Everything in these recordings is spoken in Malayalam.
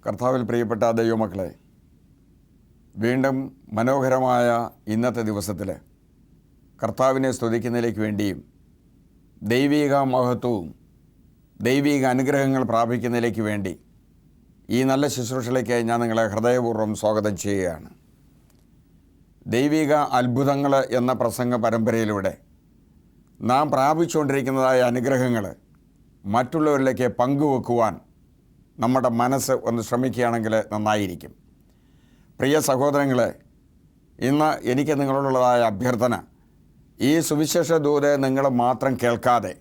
കർത്താവിൽ പ്രിയപ്പെട്ട ദൈവമക്കളെ, വീണ്ടും മനോഹരമായ ഇന്നത്തെ ദിവസത്തിൽ കർത്താവിനെ സ്തുതിക്കുന്നതിലേക്ക് വേണ്ടിയും ദൈവിക മഹത്വവും ദൈവിക അനുഗ്രഹങ്ങൾ പ്രാപിക്കുന്നതിലേക്ക് വേണ്ടി ഈ നല്ല ശുശ്രൂഷയിലേക്ക് ഞാൻ നിങ്ങളെ ഹൃദയപൂർവ്വം സ്വാഗതം ചെയ്യുകയാണ്. ദൈവിക അത്ഭുതങ്ങൾ എന്ന പ്രസംഗ പരമ്പരയിലൂടെ നാം പ്രാപിച്ചുകൊണ്ടിരിക്കുന്നതായ അനുഗ്രഹങ്ങൾ മറ്റുള്ളവരിലേക്ക് പങ്കുവെക്കുവാൻ നമ്മുടെ മനസ്സ് ഒന്ന് ശ്രമിക്കുകയാണെങ്കിൽ നന്നായിരിക്കും. പ്രിയ സഹോദരങ്ങളെ, ഇന്ന് എനിക്ക് നിങ്ങളോടുള്ളതായ അഭ്യർത്ഥന, ഈ സുവിശേഷ ദൂത് നിങ്ങൾ മാത്രം കേൾക്കാതെ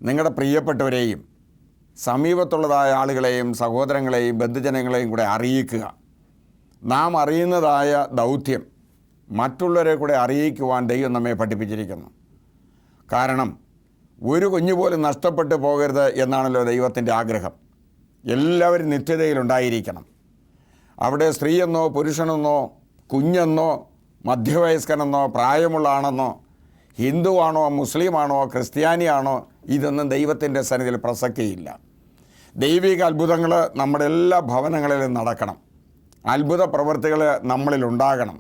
നിങ്ങളുടെ പ്രിയപ്പെട്ടവരെയും സമീപത്തുള്ളതായ ആളുകളെയും സഹോദരങ്ങളെയും ബന്ധുജനങ്ങളെയും കൂടെ അറിയിക്കുക. നാം അറിയുന്നതായ ദൗത്യം മറ്റുള്ളവരെ കൂടെ അറിയിക്കുവാൻ ദൈവം നമ്മെ പഠിപ്പിച്ചിരിക്കുന്നു. കാരണം ഒരു കുഞ്ഞുപോലും നഷ്ടപ്പെട്ടു പോകരുത് എന്നാണല്ലോ ദൈവത്തിൻ്റെ ആഗ്രഹം. എല്ലാവരും നിത്യതയിലുണ്ടായിരിക്കണം. അവിടെ സ്ത്രീയെന്നോ പുരുഷനെന്നോ കുഞ്ഞെന്നോ മധ്യവയസ്കനെന്നോ പ്രായമുള്ള ആണെന്നോ ഹിന്ദുവാണോ മുസ്ലിമാണോ ക്രിസ്ത്യാനിയാണോ ഇതൊന്നും ദൈവത്തിൻ്റെ സന്നിധിയിൽ പ്രസക്തിയില്ല. ദൈവിക അത്ഭുതങ്ങൾ നമ്മുടെ എല്ലാ ഭവനങ്ങളിലും നടക്കണം. അത്ഭുത പ്രവൃത്തികൾ നമ്മളിലുണ്ടാകണം.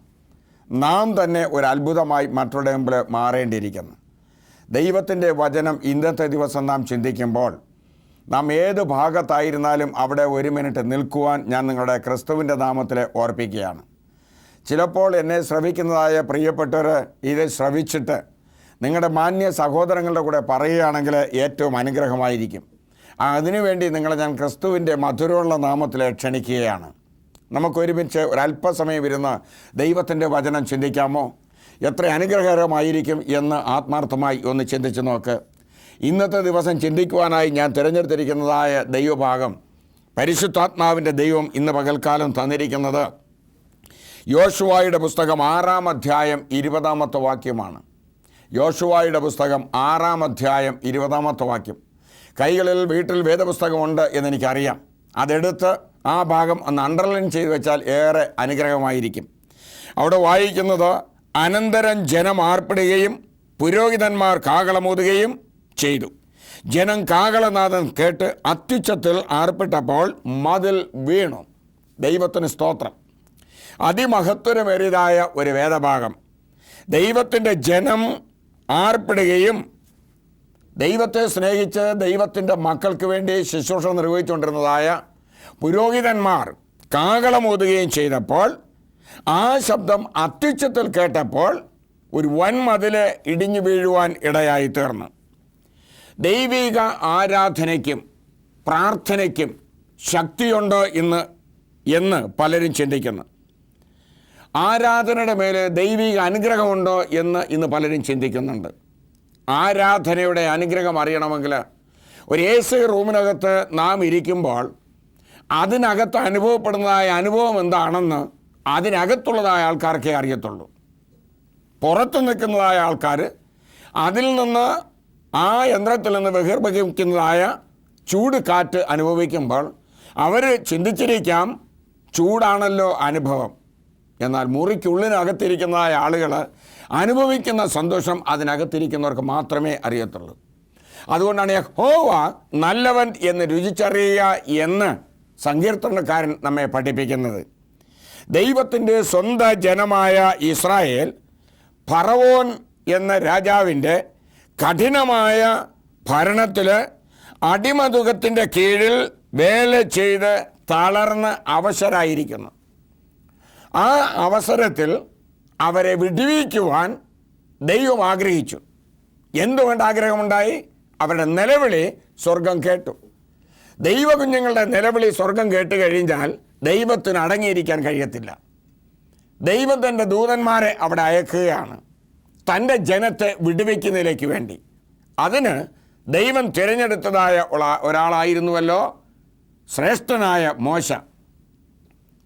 നാം തന്നെ ഒരു അത്ഭുതമായി മറ്റുള്ളവരുടെ മുമ്പിൽ മാറേണ്ടിയിരിക്കുന്നു. ദൈവത്തിൻ്റെ വചനം ഇന്നത്തെ ദിവസം നാം ചിന്തിക്കുമ്പോൾ നാം ഏത് ഭാഗത്തായിരുന്നാലും അവിടെ ഒരു മിനിറ്റ് നിൽക്കുവാൻ ഞാൻ നിങ്ങളുടെ ക്രിസ്തുവിൻ്റെ നാമത്തിൽ ഓർപ്പിക്കുകയാണ്. ചിലപ്പോൾ എന്നെ ശ്രവിക്കുന്നതായ പ്രിയപ്പെട്ടവർ ഇത് ശ്രവിച്ചിട്ട് നിങ്ങളുടെ മാന്യ സഹോദരങ്ങളുടെ കൂടെ പറയുകയാണെങ്കിൽ ഏറ്റവും അനുഗ്രഹമായിരിക്കും. അതിനുവേണ്ടി നിങ്ങളെ ഞാൻ ക്രിസ്തുവിൻ്റെ മധുരമുള്ള നാമത്തിൽ ക്ഷണിക്കുകയാണ്. നമുക്കൊരുമിച്ച് ഒരല്പസമയം ഇരുന്ന് ദൈവത്തിൻ്റെ വചനം ചിന്തിക്കാമോ? എത്ര അനുഗ്രഹകരമായിരിക്കും എന്ന് ആത്മാർത്ഥമായി ഒന്ന് ചിന്തിച്ച് നോക്ക്. ഇന്നത്തെ ദിവസം ചിന്തിക്കുവാനായി ഞാൻ തിരഞ്ഞെടുത്തിരിക്കുന്നതായ ദൈവഭാഗം പരിശുദ്ധാത്മാവിൻ്റെ ദൈവം ഇന്ന് പകൽക്കാലം തന്നിരിക്കുന്നത് യോശുവായുടെ പുസ്തകം 6-ാം അധ്യായം 20-ാമത്തെ വാക്യമാണ്. യോശുവായുടെ പുസ്തകം 6-ാം അധ്യായം 20-ാമത്തെ വാക്യം. കൈകളിൽ വീട്ടിൽ വേദപുസ്തകമുണ്ട് എന്നെനിക്കറിയാം. അതെടുത്ത് ആ ഭാഗം ഒന്ന് അണ്ടർലൈൻ ചെയ്ത് വെച്ചാൽ ഏറെ അനുഗ്രഹമായിരിക്കും. അവിടെ വായിക്കുന്നത്, അനന്തരം ജനം ആർപ്പിടുകയും പുരോഹിതന്മാർ കാഹളമൂതുകയും ചെയ്തു. ജനം കാഹളനാദം കേട്ട് അത്യുച്ചത്തിൽ ആർപ്പിട്ടപ്പോൾ മതിൽ വീണു. ദൈവത്തിന് സ്തോത്രം. അതിമഹത്വരമേറിയതായ ഒരു വേദഭാഗം. ദൈവത്തിൻ്റെ ജനം ആർപ്പിടുകയും ദൈവത്തെ സ്നേഹിച്ച് ദൈവത്തിൻ്റെ മക്കൾക്ക് വേണ്ടി ശുശ്രൂഷ നിർവഹിച്ചുകൊണ്ടിരുന്നതായ പുരോഹിതന്മാർ കാഹളമൂതുകയും ചെയ്തപ്പോൾ ആ ശബ്ദം അത്യുച്ചത്തിൽ കേട്ടപ്പോൾ ഒരു വൻമതിൽ ഇടിഞ്ഞു വീഴുവാൻ ഇടയായി തീർന്നു. ദൈവിക ആരാധനയ്ക്കും പ്രാർത്ഥനയ്ക്കും ശക്തിയുണ്ടോ എന്ന് പലരും ചിന്തിക്കുന്നു. ആരാധനയുടെ മേലെ ദൈവിക അനുഗ്രഹമുണ്ടോ എന്ന് ഇന്ന് പലരും ചിന്തിക്കുന്നുണ്ട്. ആരാധനയുടെ അനുഗ്രഹം അറിയണമെങ്കിൽ ഒരു AC റൂമിനകത്ത് നാം ഇരിക്കുമ്പോൾ അതിനകത്ത് അനുഭവപ്പെടുന്നതായ അനുഭവം എന്താണെന്ന് അതിനകത്തുള്ളതായ ആൾക്കാർക്കേ അറിയത്തുള്ളൂ. പുറത്ത് നിൽക്കുന്നതായ ആൾക്കാർ അതിൽ നിന്ന് ആ യന്ത്രത്തിൽ നിന്ന് ബഹിർഭവിക്കുന്നതായ ചൂട് കാറ്റ് അനുഭവിക്കുമ്പോൾ അവർ ചിന്തിച്ചിരിക്കാം, ചൂടാണല്ലോ അനുഭവം. എന്നാൽ മുറിക്കുള്ളിനകത്തിരിക്കുന്നതായ ആളുകൾ അനുഭവിക്കുന്ന സന്തോഷം അതിനകത്തിരിക്കുന്നവർക്ക് മാത്രമേ അറിയത്തുള്ളൂ. അതുകൊണ്ടാണ് യഹോവ നല്ലവൻ എന്ന് രുചിച്ചറിയുക എന്ന് സങ്കീർത്തനക്കാരൻ നമ്മെ പഠിപ്പിക്കുന്നത്. ദൈവത്തിൻ്റെ സ്വന്തം ജനമായ ഇസ്രായേൽ ഫറവോൻ എന്ന രാജാവിൻ്റെ കഠിനമായ ഭരണത്തിൽ അടിമതുകത്തിൻ്റെ കീഴിൽ വേല ചെയ്ത് തളർന്ന് അവശരായിരിക്കുന്നു. ആ അവസരത്തിൽ അവരെ വിടുവിക്കുവാൻ ദൈവം ആഗ്രഹിച്ചു. എന്തുകൊണ്ട് ആഗ്രഹമുണ്ടായി? അവരുടെ നിലവിളി സ്വർഗം കേട്ടു. ദൈവകുഞ്ഞുങ്ങളുടെ നിലവിളി സ്വർഗം കേട്ട് കഴിഞ്ഞാൽ ദൈവത്തിന് അടങ്ങിയിരിക്കാൻ കഴിയത്തില്ല. ദൈവം തൻ്റെ ദൂതന്മാരെ അവിടെ അയക്കുകയാണ് തൻ്റെ ജനത്തെ വിടുവിക്കുന്നതിലേക്ക് വേണ്ടി. അതിന് ദൈവം തിരഞ്ഞെടുത്തതായ ഒരാളായിരുന്നുവല്ലോ ശ്രേഷ്ഠനായ മോശ.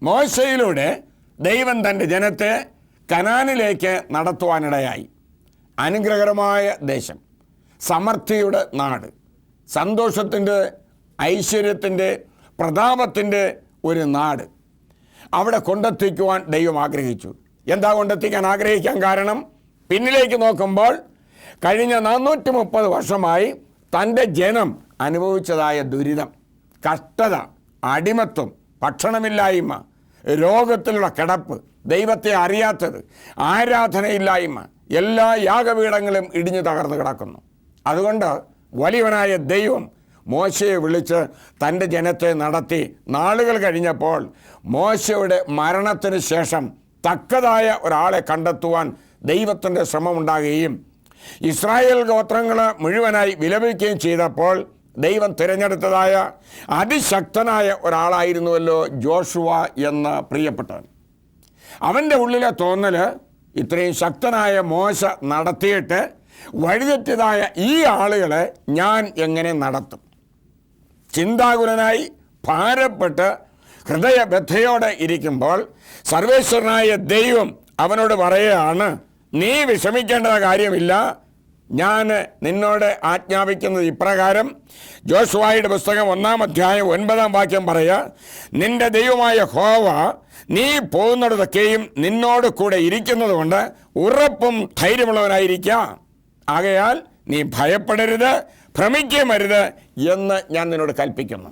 മോശയിലൂടെ ദൈവം തൻ്റെ ജനത്തെ കനാനിലേക്ക് നടത്തുവാനിടയായി. അനുഗ്രഹകരമായ ദേശം, സമൃദ്ധിയുടെ നാട്, സന്തോഷത്തിൻ്റെ ഐശ്വര്യത്തിൻ്റെ പ്രതാപത്തിൻ്റെ ഒരു നാട് അവിടെ കൊണ്ടെത്തിക്കുവാൻ ദൈവം ആഗ്രഹിച്ചു. എന്താ കൊണ്ടെത്തിക്കാൻ ആഗ്രഹിക്കാൻ കാരണം? പിന്നിലേക്ക് നോക്കുമ്പോൾ കഴിഞ്ഞ 430 വർഷമായി തൻ്റെ ജനം അനുഭവിച്ചതായ ദുരിതം, കഷ്ടത, അടിമത്വം, ഭക്ഷണമില്ലായ്മ, രോഗത്തിലുള്ള കിടപ്പ്, ദൈവത്തെ അറിയാത്തത്, ആരാധനയില്ലായ്മ, എല്ലാ യാഗപീഠങ്ങളും ഇടിഞ്ഞു തകർന്ന് കിടക്കുന്നു. അതുകൊണ്ട് വലിയവനായ ദൈവം മോശയെ വിളിച്ച് തൻ്റെ ജനത്തെ നടത്തി. നാളുകൾ കഴിഞ്ഞപ്പോൾ മോശയുടെ മരണത്തിന് ശേഷം തക്കതായ ഒരാളെ കണ്ടെത്തുവാൻ ദൈവത്തിൻ്റെ ശ്രമമുണ്ടാകുകയും ഇസ്രായേൽ ഗോത്രങ്ങൾ മുഴുവനായി വിലപിക്കുകയും ചെയ്തപ്പോൾ ദൈവം തിരഞ്ഞെടുത്തതായ അതിശക്തനായ ഒരാളായിരുന്നുവല്ലോ ജോഷുവ എന്ന പ്രിയപ്പെട്ടവൻ. അവൻ്റെ ഉള്ളിലെ തോന്നൽ, ഇത്രയും ശക്തനായ മോശ നടത്തിയിട്ട് വഴിതെറ്റിയതായ ഈ ആളുകളെ ഞാൻ എങ്ങനെ നടത്തും? ചിന്താകുലനായി ഭാരപ്പെട്ട് ഹൃദയബദ്ധയോടെ ഇരിക്കുമ്പോൾ സർവേശ്വരനായ ദൈവം അവനോട് പറയുകയാണ്, നീ വിഷമിക്കേണ്ട കാര്യമില്ല. ഞാൻ നിന്നോട് ആജ്ഞാപിക്കുന്നത് ഇപ്രകാരം. ജോഷുവയുടെ പുസ്തകം 1-ാം അധ്യായം 9-ാം വാക്യം പറയുക, നിന്റെ ദൈവമായ യഹോവ നീ പോകുന്നിടത്തൊക്കെയും നിന്നോട് കൂടെ ഇരിക്കുന്നത് കൊണ്ട് ഉറപ്പും ധൈര്യമുള്ളവനായിരിക്കുക. ആകയാൽ നീ ഭയപ്പെടരുത്, ഭ്രമിക്കുകയും അരുത് എന്ന് ഞാൻ നിന്നോട് കൽപ്പിക്കുന്നു.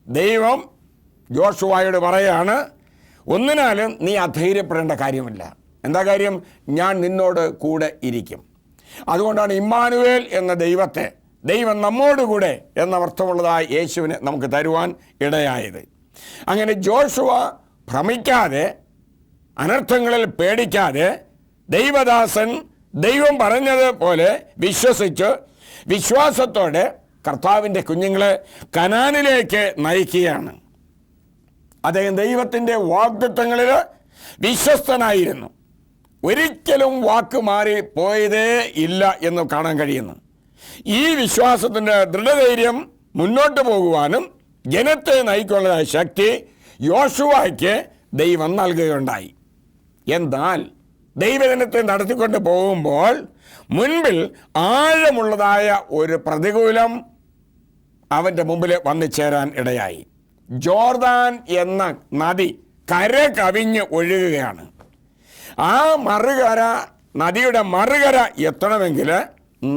ദൈവം ജോഷുവയോട് പറയാണ്, ഒന്നിനാലും നീ അധൈര്യപ്പെടേണ്ട കാര്യമില്ല. എന്താ കാര്യം? ഞാൻ നിന്നോട് കൂടെ ഇരിക്കും. അതുകൊണ്ടാണ് ഇമ്മാനുവേൽ എന്ന ദൈവത്തെ, ദൈവം നമ്മോടുകൂടെ എന്നർത്ഥമുള്ളതായ യേശുവിനെ നമുക്ക് തരുവാൻ ഇടയായത്. അങ്ങനെ ജോഷുവ ഭ്രമിക്കാതെ, അനർത്ഥങ്ങളിൽ പേടിക്കാതെ, ദൈവദാസൻ ദൈവം പറഞ്ഞതുപോലെ വിശ്വസിച്ച് വിശ്വാസത്തോടെ കർത്താവിൻ്റെ കുഞ്ഞുങ്ങളെ കനാനിലേക്ക് നയിക്കുകയാണ്. അദ്ദേഹം ദൈവത്തിൻ്റെ വാഗ്ദത്തങ്ങളിൽ വിശ്വസ്തനായിരുന്നു. ഒരിക്കലും വാക്ക് മാറി പോയതേ ഇല്ല എന്ന് കാണാൻ കഴിയുന്നു. ഈ വിശ്വാസത്തിൻ്റെ ദൃഢധൈര്യം മുന്നോട്ട് പോകുവാനും ജനത്തെ നയിക്കാനുള്ള ശക്തി യോശുവയ്ക്ക് ദൈവം നൽകുകയുണ്ടായി. എന്നാൽ ദൈവജനത്തെ നടത്തിക്കൊണ്ട് പോകുമ്പോൾ മുൻപിൽ ആഴമുള്ളതായ ഒരു പ്രതികൂലം അവൻ്റെ മുമ്പിൽ വന്നു ചേരാൻ ഇടയായി. ജോർദാൻ എന്ന നദി കര കവിഞ്ഞ് ഒഴുകുകയാണ്. ആ മറുകര, നദിയുടെ മറുകര എത്തണമെങ്കിൽ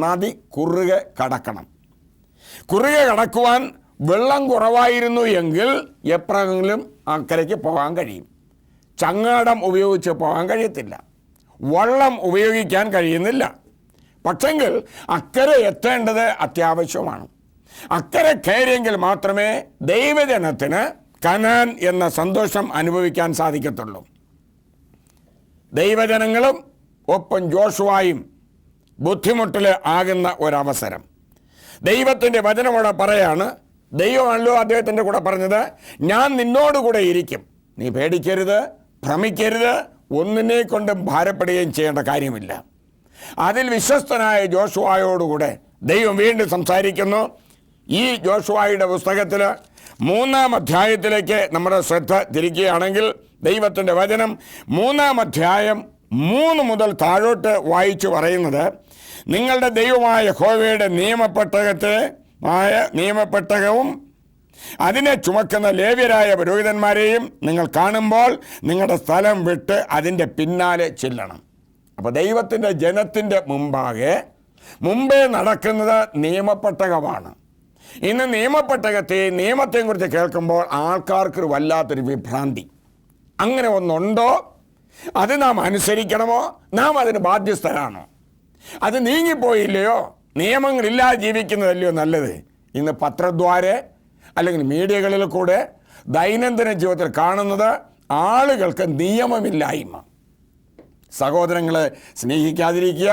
നദി കുറുകെ കടക്കണം. കുറുകെ കടക്കുവാൻ വെള്ളം കുറവായിരുന്നു എങ്കിൽ എപ്പോഴെങ്കിലും അക്കരയ്ക്ക് പോകാൻ കഴിയും. ചങ്ങാടം ഉപയോഗിച്ച് പോകാൻ കഴിയത്തില്ല, വള്ളം ഉപയോഗിക്കാൻ കഴിയുന്നില്ല. പക്ഷെങ്കിൽ അക്കരെ എത്തേണ്ടത് അത്യാവശ്യമാണ്. അക്കരെ കയറിയെങ്കിൽ മാത്രമേ ദൈവജനത്തിന് കനാൻ എന്ന സന്തോഷം അനുഭവിക്കാൻ സാധിക്കത്തുള്ളൂ. ദൈവജനങ്ങളും ഒപ്പം ജോഷുവയും ബുദ്ധിമുട്ടിൽ ആകുന്ന ഒരവസരം. ദൈവത്തിൻ്റെ വചനമോടെ പറയാണ്, ദൈവമാണല്ലോ അദ്ദേഹത്തിൻ്റെ കൂടെ പറഞ്ഞത്, ഞാൻ നിന്നോടുകൂടെ ഇരിക്കും, നീ പേടിക്കരുത്, ഭ്രമിക്കരുത്, ഒന്നിനെ കൊണ്ടും ഭാരപ്പെടുകയും ചെയ്യേണ്ട കാര്യമില്ല. അതിൽ വിശ്വസ്തനായ ജോഷുവയോടുകൂടെ ദൈവം വീണ്ടും സംസാരിക്കുന്നു. ഈ ജോഷുവയുടെ പുസ്തകത്തിൽ 3-ാം അധ്യായത്തിലേക്ക് നമ്മുടെ ശ്രദ്ധ തിരിക്കുകയാണെങ്കിൽ ദൈവത്തിൻ്റെ വചനം 3-ാം അധ്യായം 3 മുതൽ താഴോട്ട് വായിച്ചു പറയുന്നത്, നിങ്ങളുടെ ദൈവമായ യഹോവയുടെ നിയമപ്പെട്ടകവും അതിനെ ചുമക്കുന്ന ലേവ്യരായ പുരോഹിതന്മാരെയും നിങ്ങൾ കാണുമ്പോൾ നിങ്ങളുടെ സ്ഥലം വിട്ട് അതിൻ്റെ പിന്നാലെ ചെല്ലണം. അപ്പോൾ ദൈവത്തിൻ്റെ ജനത്തിൻ്റെ മുമ്പേ നടക്കുന്നത് നിയമപ്പെട്ടകമാണ്. ഇന്ന് നിയമത്തെയും കുറിച്ച് കേൾക്കുമ്പോൾ ആൾക്കാർക്ക് വല്ലാത്തൊരു വിഭ്രാന്തി. അങ്ങനെ ഒന്നുണ്ടോ? അത് നാം അനുസരിക്കണമോ? നാം അതിന് ബാധ്യസ്ഥരാണോ? അത് നീങ്ങിപ്പോയില്ലയോ? നിയമങ്ങളില്ലാതെ ജീവിക്കുന്നതല്ലയോ നല്ലത്? ഇന്ന് പത്രദ്വാരെ അല്ലെങ്കിൽ മീഡിയകളിൽ കൂടെ ദൈനംദിന ജീവിതത്തിൽ കാണുന്നത് ആളുകൾക്ക് നിയമമില്ലായ്മ. സഹോദരങ്ങളെ സ്നേഹിക്കാതിരിക്കുക,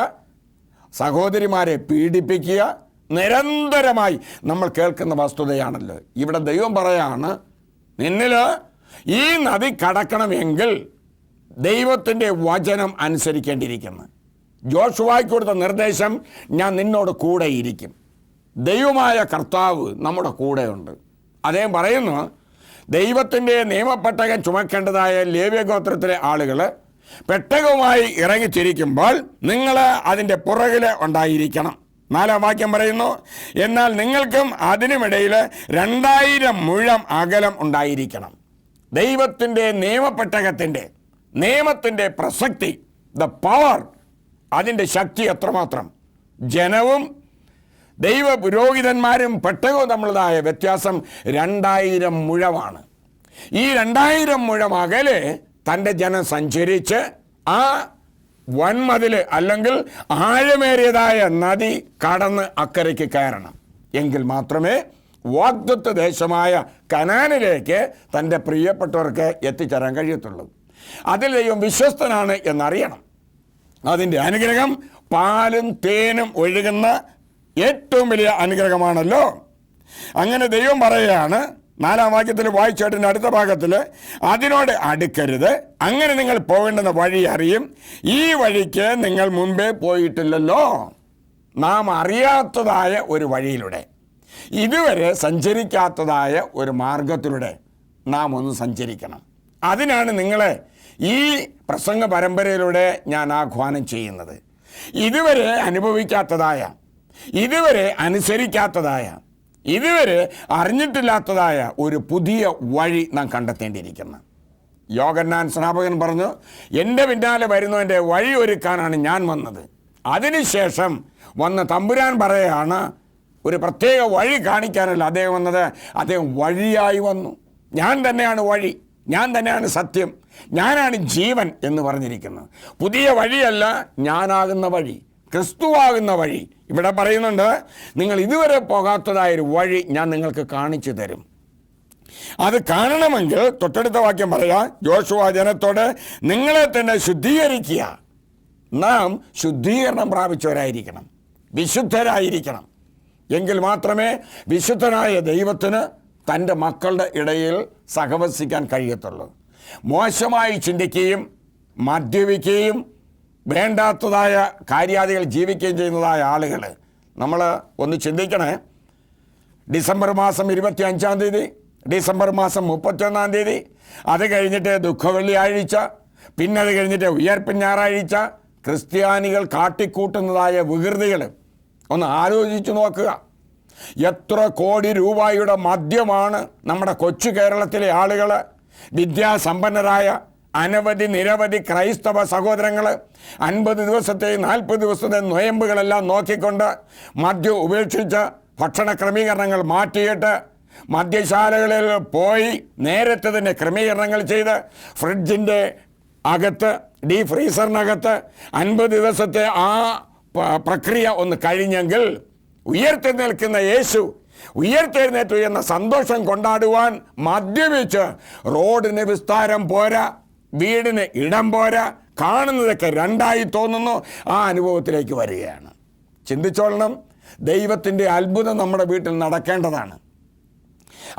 സഹോദരിമാരെ പീഡിപ്പിക്കുക, നിരന്തരമായി നമ്മൾ കേൾക്കുന്ന വസ്തുതയാണല്ലോ. ഇവിടെ ദൈവം പറയാണ്, നിന്നിൽ ഈ നദി കടക്കണമെങ്കിൽ ദൈവത്തിൻ്റെ വചനം അനുസരിക്കേണ്ടിയിരിക്കുന്നു. ജോഷുവയ്ക്ക് കൊടുത്ത നിർദ്ദേശം, ഞാൻ നിന്നോട് കൂടെ ഇരിക്കും. ദൈവമായ കർത്താവ് നമ്മുടെ കൂടെയുണ്ട്. അദ്ദേഹം പറയുന്നു, ദൈവത്തിൻ്റെ നിയമപ്പെട്ടകം ചുമക്കേണ്ടതായ ലേവ്യഗോത്രത്തിലെ ആളുകൾ പെട്ടകവുമായി ഇറങ്ങിത്തിരിക്കുമ്പോൾ നിങ്ങൾ അതിൻ്റെ പുറകിൽ ഉണ്ടായിരിക്കണം. 4-ാം വാക്യം പറയുന്നു, എന്നാൽ നിങ്ങൾക്കും അതിനുമിടയിൽ 2000 മുഴം അകലം ഉണ്ടായിരിക്കണം. ദൈവത്തിൻ്റെ നിയമത്തിൻ്റെ പ്രസക്തി, ദ പവർ, അതിൻ്റെ ശക്തി എത്രമാത്രം! ജനവും ദൈവ പുരോഹിതന്മാരും പെട്ടകവും തമ്മിലുള്ളതായ വ്യത്യാസം 2000 മുഴമാണ്. ഈ 2000 മുഴം അകലെ തൻ്റെ ജനം സഞ്ചരിച്ച് ആ വൻമതിൽ അല്ലെങ്കിൽ ആഴമേറിയതായ നദി കടന്ന് അക്കരയ്ക്ക് കയറണം. എങ്കിൽ മാത്രമേ വാഗ്ദത്ത ദേശമായ കനാനിലേക്ക് തൻ്റെ പ്രിയപ്പെട്ടവർക്ക് എത്തിച്ചേരാൻ കഴിയത്തുള്ളൂ. അതിൽ ദൈവം വിശ്വസ്തനാണ് എന്നറിയണം. അതിൻ്റെ അനുഗ്രഹം പാലും തേനും ഒഴുകുന്ന ഏറ്റവും വലിയ അനുഗ്രഹമാണല്ലോ. അങ്ങനെ ദൈവം പറയുകയാണ് 4-ാം വാക്യത്തിൽ വായിച്ചേട്ടിൻ്റെ അടുത്ത ഭാഗത്തിൽ, അതിനോട് അടുക്കരുത്, അങ്ങനെ നിങ്ങൾ പോകേണ്ടുന്ന വഴി അറിയും, ഈ വഴിക്ക് നിങ്ങൾ മുൻപേ പോയിട്ടില്ലല്ലോ. നാം അറിയാത്തതായ ഒരു വഴിയിലൂടെ, ഇതുവരെ സഞ്ചരിക്കാത്തതായ ഒരു മാർഗത്തിലൂടെ നാം ഒന്ന് സഞ്ചരിക്കണം. അതിനാണ് നിങ്ങളെ ഈ പ്രസംഗ പരമ്പരയിലൂടെ ഞാൻ ആഹ്വാനം ചെയ്യുന്നത്. ഇതുവരെ അനുഭവിക്കാത്തതായ, ഇതുവരെ അനുസരിക്കാത്തതായ, ഇതുവരെ അറിഞ്ഞിട്ടില്ലാത്തതായ ഒരു പുതിയ വഴി നാം കണ്ടെത്തേണ്ടിയിരിക്കുന്നു. യോഹന്നാൻ സ്നാപകൻ പറഞ്ഞു, എൻ്റെ പിന്നാലെ വരുന്നവൻ്റെ വഴി ഒരുക്കാനാണ് ഞാൻ വന്നത്. അതിനുശേഷം വന്ന തമ്പുരാൻ പറയുകയാണ്, ഒരു പ്രത്യേക വഴി കാണിക്കാനല്ല അദ്ദേഹം വന്നത്, അദ്ദേഹം വഴിയായി വന്നു. ഞാൻ തന്നെയാണ് വഴി, ഞാൻ തന്നെയാണ് സത്യം, ഞാനാണ് ജീവൻ എന്ന് പറഞ്ഞിരിക്കുന്നത്. പുതിയ വഴിയല്ല, ഞാനാകുന്ന വഴി, ക്രിസ്തുവാകുന്ന വഴി. ഇവിടെ പറയുന്നുണ്ട്, നിങ്ങൾ ഇതുവരെ പോകാത്തതായൊരു വഴി ഞാൻ നിങ്ങൾക്ക് കാണിച്ചു തരും. അത് കാണണമെങ്കിൽ തൊട്ടടുത്ത വാക്യം പറയാം, യോശുവ ജനത്തോട് നിങ്ങളെ തന്നെ ശുദ്ധീകരിക്കുക. നാം ശുദ്ധീകരണം പ്രാപിച്ചവരായിരിക്കണം, വിശുദ്ധരായിരിക്കണം. എങ്കിൽ മാത്രമേ വിശുദ്ധനായ ദൈവത്തിന് തൻ്റെ മക്കളുടെ ഇടയിൽ സഹവസിക്കാൻ കഴിയത്തുള്ളൂ. മോശമായി ചിന്തിക്കുകയും മദ്യപിക്കുകയും വേണ്ടാത്തതായ കാര്യാദികൾ ജീവിക്കുകയും ചെയ്യുന്നതായ ആളുകൾ നമ്മൾ ഒന്ന് ചിന്തിക്കണേ. ഡിസംബർ മാസം 25-ാം തീയതി, ഡിസംബർ മാസം 31-ാം തീയതി, അത് കഴിഞ്ഞിട്ട് ദുഃഖവെള്ളിയാഴ്ച, പിന്നെ അത് കഴിഞ്ഞിട്ട് ഉയർപ്പിൻ ഞായറാഴ്ച ക്രിസ്ത്യാനികൾ കാട്ടിക്കൂട്ടുന്നതായ വികൃതികൾ ഒന്ന് ആലോചിച്ച് നോക്കുക. എത്ര കോടി രൂപയുടെ മദ്യമാണ് നമ്മുടെ കൊച്ചു കേരളത്തിലെ ആളുകൾ, വിദ്യാസമ്പന്നരായ നിരവധി ക്രൈസ്തവ സഹോദരങ്ങൾ 50 ദിവസത്തെ 40 ദിവസത്തെ നൊയമ്പുകളെല്ലാം നോക്കിക്കൊണ്ട് മദ്യം ഉപേക്ഷിച്ച് ഭക്ഷണ ക്രമീകരണങ്ങൾ മാറ്റിയിട്ട് മദ്യശാലകളിൽ പോയി നേരത്തെ തന്നെ ക്രമീകരണങ്ങൾ ചെയ്ത് ഫ്രിഡ്ജിൻ്റെ അകത്ത്, ഡീപ് ഫ്രീസറിനകത്ത് 50 ദിവസത്തെ ആ പ്രക്രിയ ഒന്ന് കഴിഞ്ഞെങ്കിൽ ഉയർത്തെഴുന്നേൽക്കുന്ന യേശു ഉയർത്തെഴുന്നേറ്റു എന്ന സന്തോഷം കൊണ്ടാടുവാൻ മദ്യപിച്ച് റോഡിന് വിസ്താരം പോരാ, വീടിന് ഇടം പോരാ, കാണുന്നതൊക്കെ രണ്ടായി തോന്നുന്നു, ആ അനുഭവത്തിലേക്ക് വരികയാണ്. ചിന്തിച്ചോളണം, ദൈവത്തിൻ്റെ അത്ഭുതം നമ്മുടെ വീട്ടിൽ നടക്കേണ്ടതാണ്.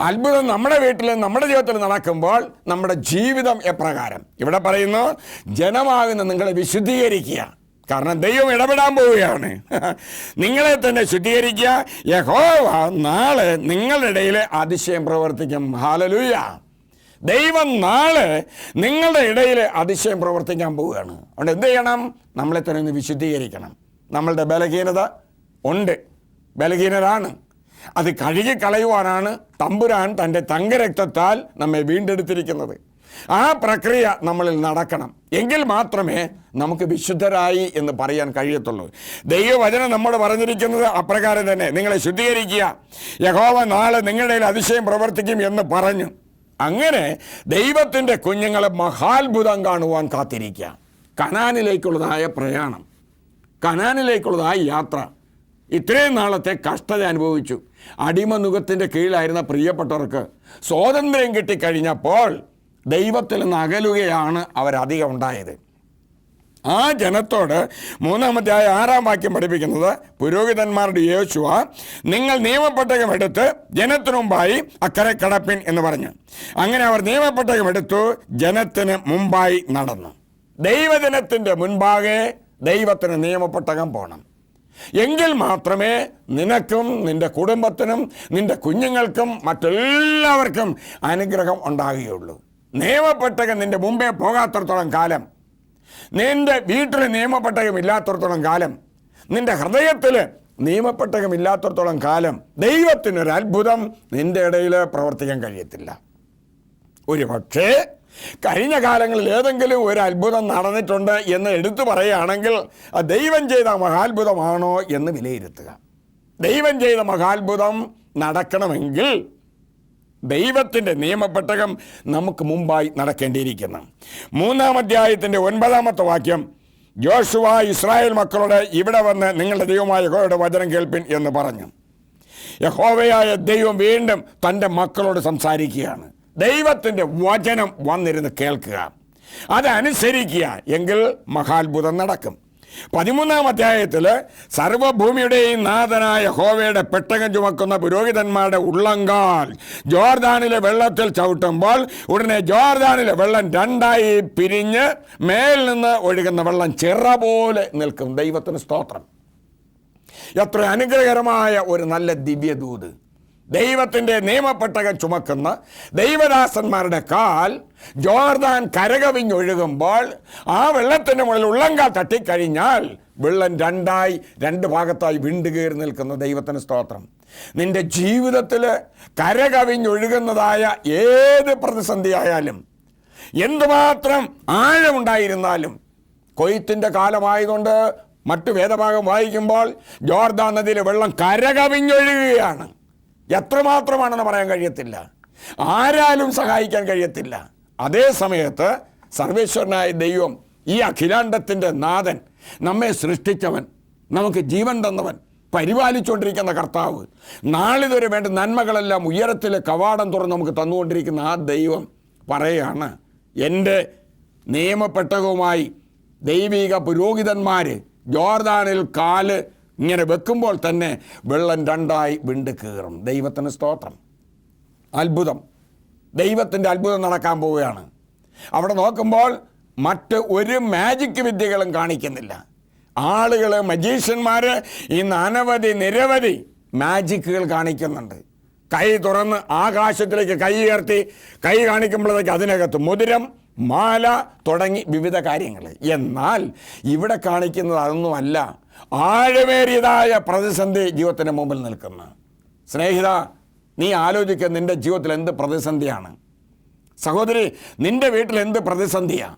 അത്ഭുതം നമ്മുടെ വീട്ടിൽ നമ്മുടെ ജീവിതത്തിൽ നടക്കുമ്പോൾ നമ്മുടെ ജീവിതം എപ്രകാരം? ഇവിടെ പറയുന്നു, ജനമാകുന്ന നിങ്ങളെ വിശുദ്ധീകരിക്കുക. കാരണം ദൈവം ഇടപെടാൻ പോവുകയാണ്. നിങ്ങളെ തന്നെ ശുദ്ധീകരിക്കുക. യഹോവ നാളെ നിങ്ങളുടെ ഇടയിൽ അതിശയം പ്രവർത്തിക്കും. ഹല്ലേലൂയ. ദൈവം നാളെ നിങ്ങളുടെ ഇടയിൽ അതിശയം പ്രവർത്തിക്കാൻ പോവുകയാണ്. അതുകൊണ്ട് എന്ത് ചെയ്യണം? നമ്മളെ തന്നെ ഒന്ന് വിശുദ്ധീകരിക്കണം. നമ്മളുടെ ബലഹീനത ഉണ്ട്, ബലഹീനരാണ്. അത് കഴുകി കളയുവാനാണ് തമ്പുരാൻ തൻ്റെ തങ്കരക്തത്താൽ നമ്മെ വീണ്ടെടുത്തിരിക്കുന്നത്. ആ പ്രക്രിയ നമ്മളിൽ നടക്കണം. എങ്കിൽ മാത്രമേ നമുക്ക് വിശുദ്ധരായി എന്ന് പറയാൻ കഴിയത്തുള്ളൂ. ദൈവവചനം നമ്മോട് പറഞ്ഞിരിക്കുന്നത് അപ്രകാരം തന്നെ, നിങ്ങളെ ശുദ്ധീകരിക്കുക, യഹോവ നാളെ നിങ്ങളുടെ അതിശയം പ്രവർത്തിക്കും എന്ന് പറഞ്ഞു. അങ്ങനെ ദൈവത്തിൻ്റെ കുഞ്ഞുങ്ങളെ മഹാത്ഭുതം കാണുവാൻ കാത്തിരിക്കുക. കനാനിലേക്കുള്ളതായ പ്രയാണം, കനാനിലേക്കുള്ളതായ യാത്ര, ഇത്രയും നാളത്തെ കഷ്ടത അനുഭവിച്ചു. അടിമനുഖത്തിൻ്റെ കീഴിലായിരുന്ന പ്രിയപ്പെട്ടവർക്ക് സ്വാതന്ത്ര്യം കിട്ടിക്കഴിഞ്ഞപ്പോൾ ദൈവത്തിൽ നിന്ന് അകലുകയാണ് അവരധികം ഉണ്ടായത്. ആ ജനത്തോട് 3-ാമത്തെ 6-ാം വാക്യം പഠിപ്പിക്കുന്നത്, പുരോഹിതന്മാരുടെ യോശുവ നിങ്ങൾ നിയമപ്പെട്ടകം എടുത്ത് ജനത്തിനു മുമ്പായി അക്കരെ കടപ്പിൻ എന്ന് പറഞ്ഞു. അങ്ങനെ അവർ നിയമപ്പെട്ടകം എടുത്തു ജനത്തിന് മുമ്പായി നടന്നു. ദൈവജനത്തിൻ്റെ മുൻപാകെ ദൈവത്തിന് നിയമപ്പെട്ടകം പോകണം. എങ്കിൽ മാത്രമേ നിനക്കും നിൻ്റെ കുടുംബത്തിനും നിൻ്റെ കുഞ്ഞുങ്ങൾക്കും മറ്റെല്ലാവർക്കും അനുഗ്രഹം ഉണ്ടാകുകയുള്ളൂ. നിയമപ്പെട്ടകം നിൻ്റെ മുമ്പേ പോകാത്തിടത്തോളം കാലം, നിൻ്റെ വീട്ടിൽ നിയമപ്പെട്ടകം ഇല്ലാത്തിടത്തോളം കാലം, നിൻ്റെ ഹൃദയത്തിൽ നിയമപ്പെട്ടകം ഇല്ലാത്തിടത്തോളം കാലം ദൈവത്തിനൊരു അത്ഭുതം നിൻ്റെ ഇടയിൽ പ്രവർത്തിക്കാൻ കഴിയത്തില്ല. ഒരു പക്ഷേ കഴിഞ്ഞ കാലങ്ങളിൽ ഏതെങ്കിലും ഒരു അത്ഭുതം നടന്നിട്ടുണ്ട് എന്ന് എടുത്തു പറയുകയാണെങ്കിൽ ദൈവം ചെയ്ത മഹാത്ഭുതമാണോ എന്ന് വിലയിരുത്തുക. ദൈവം ചെയ്ത മഹാത്ഭുതം നടക്കണമെങ്കിൽ ദൈവത്തിൻ്റെ നിയമപ്പെട്ടകം നമുക്ക് മുമ്പായി നടക്കേണ്ടിയിരിക്കുന്നു. 3-ാം അധ്യായത്തിൻ്റെ 9-ാമത്തെ വാക്യം, യോശുവ ഇസ്രായേൽ മക്കളോട് ഇവിടെ വന്ന് നിങ്ങളുടെ ദൈവമായ യഹോവയുടെ വചനം കേൾപ്പിൻ എന്ന് പറഞ്ഞു. യഹോവയായ ദൈവം വീണ്ടും തൻ്റെ മക്കളോട് സംസാരിക്കുകയാണ്. ദൈവത്തിൻ്റെ വചനം വന്നിരുന്ന് കേൾക്കുക, അതനുസരിക്കുക, എങ്കിൽ മഹാത്ഭുതം നടക്കും. 13-ാം അധ്യായത്തിൽ സർവ്വഭൂമിയുടെയും നാഥനായ യഹോവയുടെ പെട്ടകം ചുമക്കുന്ന പുരോഹിതന്മാരുടെ ഉള്ളങ്കാൽ ജോർദാനിലെ വെള്ളത്തിൽ ചവിട്ടുമ്പോൾ ഉടനെ ജോർദാനിലെ വെള്ളം രണ്ടായി പിരിഞ്ഞ് മേൽ നിന്ന് ഒഴുകുന്ന വെള്ളം ചിറ പോലെ നിൽക്കും. ദൈവത്തിന് സ്തോത്രം. എത്ര അനുഗ്രഹകരമായ ഒരു നല്ല ദിവ്യദൂത്. ദൈവത്തിൻ്റെ നിയമപ്പെട്ടകം ചുമക്കുന്ന ദൈവദാസന്മാരുടെ കാൽ ജോർദാൻ കരകവിഞ്ഞൊഴുകുമ്പോൾ ആ വെള്ളത്തിൻ്റെ മുകളിൽ ഉള്ളങ്കാൽ തട്ടിക്കഴിഞ്ഞാൽ വെള്ളം രണ്ടായി രണ്ട് ഭാഗത്തായി വിണ്ടുകയറി നിൽക്കുന്ന ദൈവത്തിന് സ്തോത്രം. നിന്റെ ജീവിതത്തിൽ കരകവിഞ്ഞൊഴുകുന്നതായ ഏത് പ്രതിസന്ധിയായാലും, എന്തുമാത്രം ആഴമുണ്ടായിരുന്നാലും, കൊയ്ത്തിൻ്റെ കാലമായതുകൊണ്ട് മറ്റു വേദഭാഗം വായിക്കുമ്പോൾ ജോർദാൻ നദിയിലെ വെള്ളം കരകവിഞ്ഞൊഴുകുകയാണ്. എത്രമാത്രമാണെന്ന് പറയാൻ കഴിയത്തില്ല, ആരാലും സഹായിക്കാൻ കഴിയത്തില്ല. അതേ സമയത്ത് സർവേശ്വരനായ ദൈവം, ഈ അഖിലാണ്ടത്തിൻ്റെ നാഥൻ, നമ്മെ സൃഷ്ടിച്ചവൻ, നമുക്ക് ജീവൻ തന്നവൻ, പരിപാലിച്ചുകൊണ്ടിരിക്കുന്ന കർത്താവ്, നാളിതുവരെ വേണ്ട നന്മകളെല്ലാം ഉയരത്തിലെ കവാടം തുറന്ന് നമുക്ക് തന്നുകൊണ്ടിരിക്കുന്ന ആ ദൈവം പറയുകയാണ്, എൻ്റെ നിയമപ്പെട്ടകവുമായി ദൈവിക പുരോഹിതന്മാർ ജോർദാനിൽ കാല് ഇങ്ങനെ വെക്കുമ്പോൾ തന്നെ വെള്ളം രണ്ടായി വിണ്ട് കീറും. ദൈവത്തിന് സ്തോത്രം. അത്ഭുതം, ദൈവത്തിൻ്റെ അത്ഭുതം നടക്കാൻ പോവുകയാണ്. അവിടെ നോക്കുമ്പോൾ മറ്റ് ഒരു മാജിക് വിദ്യകളും കാണിക്കുന്നില്ല. ആളുകൾ, മജീഷ്യന്മാർ ഇന്ന് നിരവധി മാജിക്കുകൾ കാണിക്കുന്നുണ്ട്. കൈ തുറന്ന് ആകാശത്തിലേക്ക് കൈ ഉയർത്തി കൈ കാണിക്കുമ്പോഴത്തേക്ക് അതിനകത്ത് മോതിരം, മാല തുടങ്ങി വിവിധ കാര്യങ്ങൾ. എന്നാൽ ഇവിടെ കാണിക്കുന്നത് അതൊന്നുമല്ല. ആഴമേറിയതായ പ്രതിസന്ധി ജീവിതത്തിൻ്റെ മുമ്പിൽ നിൽക്കുന്ന സ്നേഹിത, നീ ആലോചിക്കുക, നിൻ്റെ ജീവിതത്തിൽ എന്ത് പ്രതിസന്ധിയാണ്? സഹോദരി, നിൻ്റെ വീട്ടിൽ എന്ത് പ്രതിസന്ധിയാണ്?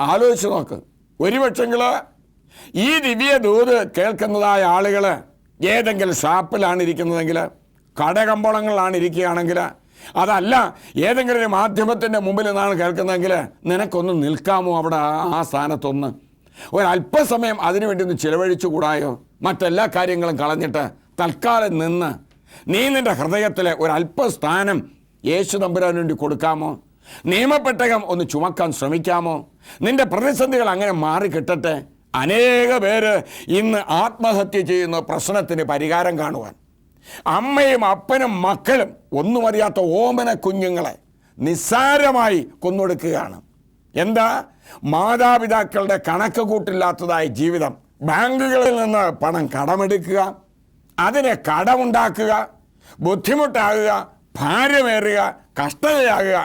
ആലോചിച്ച് നോക്ക്. ഒരുപക്ഷെങ്കിൽ ഈ ദിവ്യ ദൂത് കേൾക്കുന്നതായ ആളുകൾ ഏതെങ്കിലും ഷാപ്പിലാണ് ഇരിക്കുന്നതെങ്കിൽ, കടകമ്പോളങ്ങളിലാണ് ഇരിക്കുകയാണെങ്കിൽ, അതല്ല ഏതെങ്കിലും ഒരു മാധ്യമത്തിൻ്റെ മുമ്പിൽ നിന്നാണ് കേൾക്കുന്നതെങ്കിൽ, നിനക്കൊന്ന് നിൽക്കാമോ അവിടെ ആ സ്ഥാനത്തൊന്ന്? ഒരല്പസമയം അതിനുവേണ്ടി ഒന്ന് ചിലവഴിച്ചു കൂടായോ? മറ്റെല്ലാ കാര്യങ്ങളും കളഞ്ഞിട്ട് തൽക്കാലം നിന്ന് നീ നിൻ്റെ ഹൃദയത്തിലെ ഒരല്പസ്ഥാനം യേശു തമ്പുരാന് വേണ്ടി കൊടുക്കാമോ? നിയമപ്പെട്ടകം ഒന്ന് ചുമക്കാൻ ശ്രമിക്കാമോ? നിൻ്റെ പ്രതിസന്ധികൾ അങ്ങനെ മാറിക്കിട്ടട്ടെ. അനേക പേര് ഇന്ന് ആത്മഹത്യ ചെയ്യുന്ന പ്രശ്നത്തിന് പരിഹാരം കാണുവാൻ. അമ്മയും അപ്പനും മക്കളും ഒന്നും അറിയാത്ത ഓമന കുഞ്ഞുങ്ങളെ നിസ്സാരമായി കൊന്നൊടുക്കുകയാണ്. എന്താ? മാതാപിതാക്കളുടെ കണക്ക് കൂട്ടില്ലാത്തതായ ജീവിതം. ബാങ്കുകളിൽ നിന്ന് പണം കടമെടുക്കുക, അതിനെ കടമുണ്ടാക്കുക, ബുദ്ധിമുട്ടാകുക, ഭാരമേറുക, കഷ്ടതയാകുക,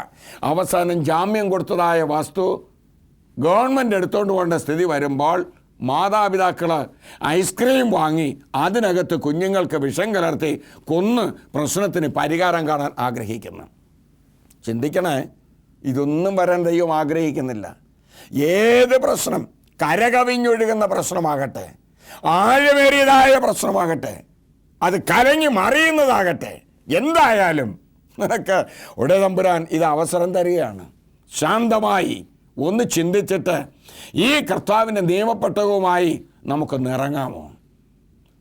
അവസാനം ജാമ്യം കൊടുത്തതായ വസ്തു ഗവൺമെൻറ് എടുത്തുകൊണ്ട് പോകേണ്ട സ്ഥിതി വരുമ്പോൾ മാതാപിതാക്കൾ ഐസ്ക്രീം വാങ്ങി അതിനകത്ത് കുഞ്ഞുങ്ങൾക്ക് വിഷം കലർത്തി കൊന്ന് പ്രശ്നത്തിന് പരിഹാരം കാണാൻ ആഗ്രഹിക്കുന്നു. ചിന്തിക്കണേ, ഇതൊന്നും വരാൻ ദൈവം ആഗ്രഹിക്കുന്നില്ല. ഏത് പ്രശ്നം, കരകവിഞ്ഞൊഴുകുന്ന പ്രശ്നമാകട്ടെ, ആഴമേറിയതായ പ്രശ്നമാകട്ടെ, അത് കലങ്ങി മറിയുന്നതാകട്ടെ, എന്തായാലും നിനക്ക് ഉടയതമ്പുരാൻ ഇത് അവസരം തരികയാണ്. ശാന്തമായി ഒന്ന് ചിന്തിച്ചിട്ട് ഈ കർത്താവിൻ്റെ നിയമപ്പെട്ടകവുമായി നമുക്കൊന്ന് ഇറങ്ങാമോ?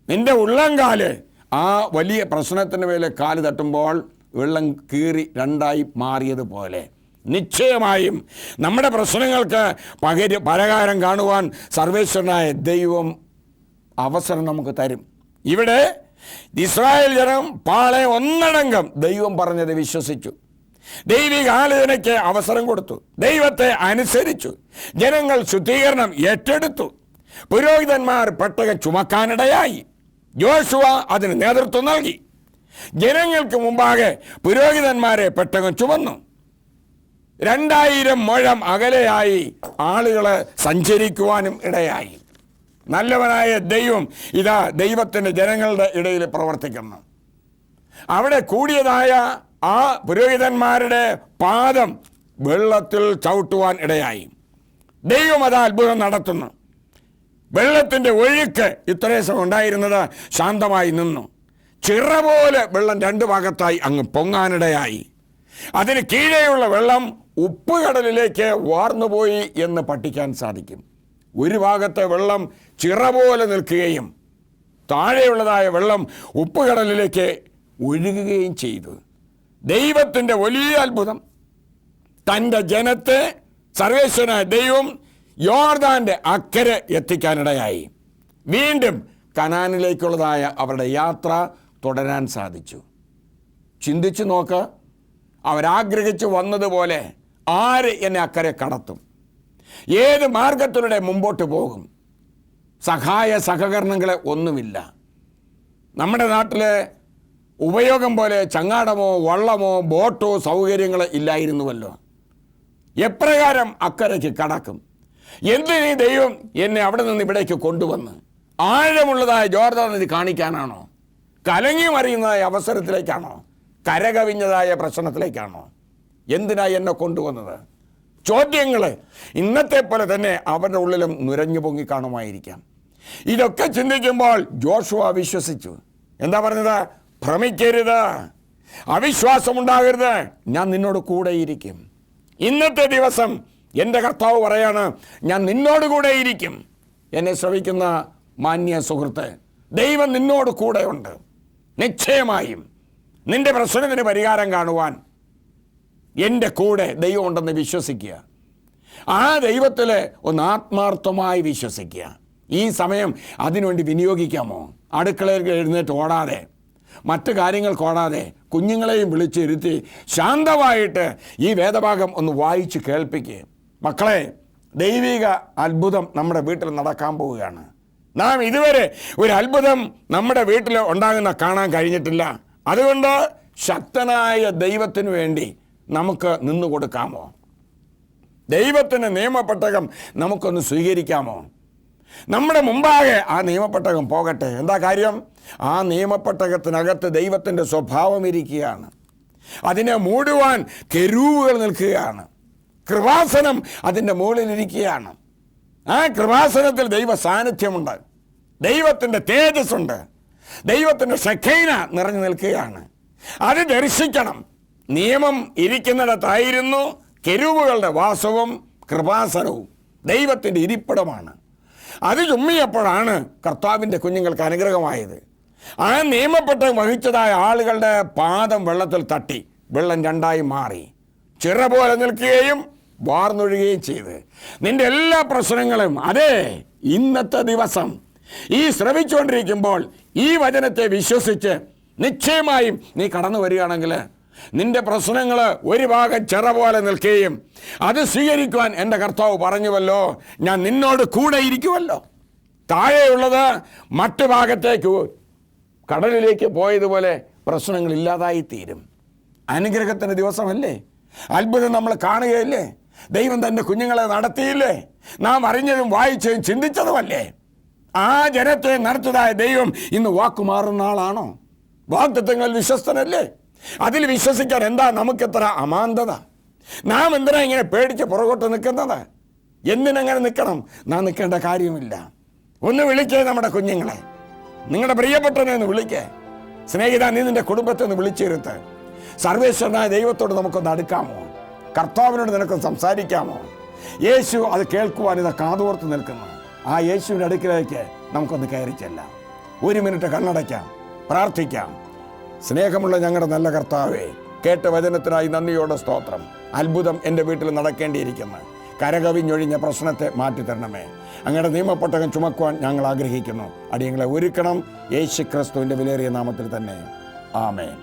നിൻ്റെ ഉള്ളംകാല് ആ വലിയ പ്രശ്നത്തിന് മേലെ കാല് തട്ടുമ്പോൾ വെള്ളം കീറി രണ്ടായി മാറിയതുപോലെ നിശ്ചയമായും നമ്മുടെ പ്രശ്നങ്ങൾക്ക് പരിഹാരം കാണുവാൻ സർവേശ്വരനായ ദൈവം അവസരം നമുക്ക് തരും. ഇവിടെ ഇസ്രായേൽ ജനം പാളെ ഒന്നടങ്കം ദൈവം പറഞ്ഞത് വിശ്വസിച്ചു. ദൈവിക ആലോചനയ്ക്ക് അവസരം കൊടുത്തു. ദൈവത്തെ അനുസരിച്ചു. ജനങ്ങൾ ശുദ്ധീകരണം ഏറ്റെടുത്തു. പുരോഹിതന്മാർ പെട്ടകം ചുമക്കാനിടയായി. യോശുവ അതിന് നേതൃത്വം നൽകി. ജനങ്ങൾക്ക് മുമ്പാകെ പുരോഹിതന്മാരെ പെട്ടകം ചുമന്നു. 2000 മുഴം അകലെയായി ആളുകൾ സഞ്ചരിക്കുവാനും ഇടയായി. നല്ലവനായ ദൈവം ഇതാ ദൈവത്തിൻ്റെ ജനങ്ങളുടെ ഇടയിൽ പ്രവർത്തിക്കുന്നു. അവിടെ കൂടിയതായ ആ പുരോഹിതന്മാരുടെ പാദം വെള്ളത്തിൽ ചവിട്ടുവാൻ ഇടയായി. ദൈവം അത് അത്ഭുതം നടത്തുന്നു. വെള്ളത്തിൻ്റെ ഒഴുക്ക് ഇത്രയും സമയം ഉണ്ടായിരുന്നത് ശാന്തമായി നിന്നു. ചിറ പോലെ വെള്ളം രണ്ട് ഭാഗത്തായി അങ്ങ് പൊങ്ങാനിടയായി. അതിന് കീഴെയുള്ള വെള്ളം ഉപ്പുകടലിലേക്ക് വാർന്നുപോയി എന്ന് പഠിക്കാൻ സാധിക്കും. ഒരു ഭാഗത്തെ വെള്ളം ചിറ പോലെ നിൽക്കുകയും താഴെയുള്ളതായ വെള്ളം ഉപ്പുകടലിലേക്ക് ഒഴുകുകയും ചെയ്തു. ദൈവത്തിൻ്റെ വലിയ അത്ഭുതം. തൻ്റെ ജനത്തെ സർവേശ്വരനായ ദൈവം യോർദാൻ്റെ അക്കരെ എത്തിക്കാനിടയായി. വീണ്ടും കനാനിലേക്കുള്ളതായ അവരുടെ യാത്ര തുടരാൻ സാധിച്ചു. ചിന്തിച്ചു നോക്ക്, അവരാഗ്രഹിച്ചു വന്നതുപോലെ ആര് എന്നെ അക്കരെ കടത്തും? ഏത് മാർഗത്തിലൂടെ മുമ്പോട്ട് പോകും? സഹായ സഹകരണങ്ങളെ ഒന്നുമില്ല. നമ്മുടെ നാട്ടിലെ ഉപയോഗം പോലെ ചങ്ങാടമോ വള്ളമോ ബോട്ടോ സൗകര്യങ്ങൾ ഇല്ലായിരുന്നുവല്ലോ. എപ്രകാരം അക്കരയ്ക്ക് കടക്കും? എന്തിനീ ദൈവം എന്നെ അവിടെ നിന്ന് ഇവിടേക്ക് കൊണ്ടുവന്ന്? ആഴമുള്ളതായ ജോർദാൻ നദി കാണിക്കാനാണോ? കലങ്ങി മറിയുന്നതായ അവസരത്തിലേക്കാണോ? കരകവിഞ്ഞതായ പ്രശ്നത്തിലേക്കാണോ? എന്തിനായി എന്നെ കൊണ്ടുവന്നത്? ചോദ്യങ്ങൾ ഇന്നത്തെ പോലെ തന്നെ അവരുടെ ഉള്ളിലും നുരഞ്ഞു പൊങ്ങി കാണുമായിരിക്കാം. ഇതൊക്കെ ചിന്തിക്കുമ്പോൾ ജോഷുവ വിശ്വസിച്ചു. എന്താ പറഞ്ഞത്? ഭ്രമിക്കരുത്, അവിശ്വാസമുണ്ടാകരുത്, ഞാൻ നിന്നോട് കൂടെയിരിക്കും. ഇന്നത്തെ ദിവസം എൻ്റെ കർത്താവ് പറയാണ്, ഞാൻ നിന്നോട് കൂടെയിരിക്കും. എന്നെ ശ്രവിക്കുന്ന മാന്യ സുഹൃത്ത്, ദൈവം നിന്നോട് കൂടെയുണ്ട്. നിശ്ചയമായും നിന്റെ പ്രശ്നത്തിന് പരിഹാരം കാണുവാൻ എൻ്റെ കൂടെ ദൈവം ഉണ്ടെന്ന് വിശ്വസിക്കുക. ആ ദൈവത്തിൽ ഒന്ന് ആത്മാർത്ഥമായി വിശ്വസിക്കുക. ഈ സമയം അതിനുവേണ്ടി വിനിയോഗിക്കാമോ? അടുക്കളയിൽ എഴുന്നേറ്റ് ഓടാതെ, മറ്റു കാര്യങ്ങൾക്ക് ഓടാതെ, കുഞ്ഞുങ്ങളെയും വിളിച്ചിരുത്തി ശാന്തമായിട്ട് ഈ വേദഭാഗം ഒന്ന് വായിച്ച് കേൾപ്പിക്കുക. മക്കളെ, ദൈവിക അത്ഭുതം നമ്മുടെ വീട്ടിൽ നടക്കാൻ പോവുകയാണ്. നാം ഇതുവരെ ഒരു അത്ഭുതം നമ്മുടെ വീട്ടിൽ ഉണ്ടാകുന്ന കാണാൻ കഴിഞ്ഞിട്ടില്ല. അതുകൊണ്ട് ശക്തനായ ദൈവത്തിന് വേണ്ടി നമുക്ക് നിന്നു കൊടുക്കാമോ? ദൈവത്തിൻ്റെ നിയമപ്പെട്ടകം നമുക്കൊന്ന് സ്വീകരിക്കാമോ? നമ്മുടെ മുമ്പാകെ ആ നിയമപ്പെട്ടകം പോകട്ടെ. എന്താ കാര്യം? ആ നിയമപ്പെട്ടകത്തിനകത്ത് ദൈവത്തിൻ്റെ സ്വഭാവം ഇരിക്കുകയാണ്. അതിനെ മൂടുവാൻ കെരൂബുകൾ നിൽക്കുകയാണ്. കൃപാസനം അതിൻ്റെ മുകളിലിരിക്കുകയാണ്. ആ കൃപാസനത്തിൽ ദൈവ സാന്നിധ്യമുണ്ട്, ദൈവത്തിൻ്റെ തേജസ്സുണ്ട്, ദൈവത്തിൻ്റെ ശഖൈന നിറഞ്ഞു നിൽക്കുകയാണ്. അത് ദർശിക്കണം. നിയമം ഇരിക്കുന്നിടത്തായിരുന്നു കെരൂബുകളുടെ വാസവും കൃപാസനവും. ദൈവത്തിൻ്റെ ഇരിപ്പിടമാണ്. അത് ചുമ്മിയപ്പോഴാണ് കർത്താവിൻ്റെ കുഞ്ഞുങ്ങൾക്ക് അനുഗ്രഹമായത്. ആ നിയമപ്പെട്ട വഹിച്ചതായ ആളുകളുടെ പാദം വെള്ളത്തിൽ തട്ടി വെള്ളം രണ്ടായി മാറി ചിറ പോലെ നിൽക്കുകയും വാർന്നൊഴുകുകയും ചെയ്ത് നിന്റെ എല്ലാ പ്രശ്നങ്ങളും അതെ ഇന്നത്തെ ദിവസം ഈ ശ്രവിച്ചുകൊണ്ടിരിക്കുമ്പോൾ ഈ വചനത്തെ വിശ്വസിച്ച് നിശ്ചയമായും നീ കടന്നു വരികയാണെങ്കിൽ നിന്റെ പ്രശ്നങ്ങൾ ഒരു ഭാഗം ചിറ പോലെ നിൽക്കുകയും അത് സ്വീകരിക്കുവാൻ എൻ്റെ കർത്താവ് പറഞ്ഞുവല്ലോ, ഞാൻ നിന്നോട് കൂടെ ഇരിക്കുമല്ലോ. താഴെയുള്ളത് മറ്റു ഭാഗത്തേക്ക് കടലിലേക്ക് പോയതുപോലെ പ്രശ്നങ്ങളില്ലാതായി തീരും. അനുഗ്രഹത്തിൻ്റെ ദിവസമല്ലേ? അത്ഭുതം നമ്മൾ കാണുകയല്ലേ? ദൈവം തൻ്റെ കുഞ്ഞുങ്ങളെ നടത്തിയില്ലേ? നാം അറിഞ്ഞതും വായിച്ചതും ചിന്തിച്ചതുമല്ലേ? ആ ജനത്തെ നടത്തതായ ദൈവം ഇന്ന് വാക്കുമാറുന്ന ആളാണോ? വാഗ്ദത്തങ്ങൾ വിശ്വസ്തനല്ലേ? അതിൽ വിശ്വസിക്കാൻ എന്താ നമുക്കെത്ര അമാന്തത? നാം എന്തിനാ ഇങ്ങനെ പേടിച്ച് പുറകോട്ട് നിൽക്കുന്നത്? എന്തിനങ്ങനെ നിൽക്കണം? നാം നിൽക്കേണ്ട കാര്യമില്ല. ഒന്ന് വിളിക്കേ നമ്മുടെ കുഞ്ഞുങ്ങളെ, നിങ്ങളുടെ പ്രിയപ്പെട്ടവനെ ഒന്ന് വിളിക്കേ. സ്നേഹിത, നീ നിന്റെ കുടുംബത്തെ ഒന്ന് വിളിച്ചിരുത്ത്. സർവേശ്വരനായ ദൈവത്തോട് നമുക്കൊന്ന് അടുക്കാമോ? കർത്താവിനോട് നിനക്കൊന്ന് സംസാരിക്കാമോ? യേശു അത് കേൾക്കുവാൻ ഇത് കാതോർത്ത് നിൽക്കുന്നു. ആ യേശുവിൻ്റെ അടുക്കിലേക്ക് നമുക്കൊന്ന് കയറി ചെല്ലാം. ഒരു മിനിറ്റ് കണ്ണടയ്ക്കാം, പ്രാർത്ഥിക്കാം. സ്നേഹമുള്ള ഞങ്ങളുടെ നല്ല കർത്താവേ, കേട്ട വചനത്തിനായി നന്ദിയോടെ സ്തോത്രം. അത്ഭുതം എൻ്റെ വീട്ടിൽ നടക്കേണ്ടിയിരിക്കുന്നു. കരകവിഞ്ഞൊഴിഞ്ഞ പ്രശ്നത്തെ മാറ്റിത്തരണമേ. അങ്ങയുടെ നിയമപ്പെട്ടകം ചുമക്കുവാൻ ഞങ്ങൾ ആഗ്രഹിക്കുന്നു. അടിയങ്ങളെ ഒരുക്കണം. യേശു ക്രിസ്തുവിൻ്റെ വിലയേറിയ നാമത്തിൽ തന്നെ. ആമേൻ.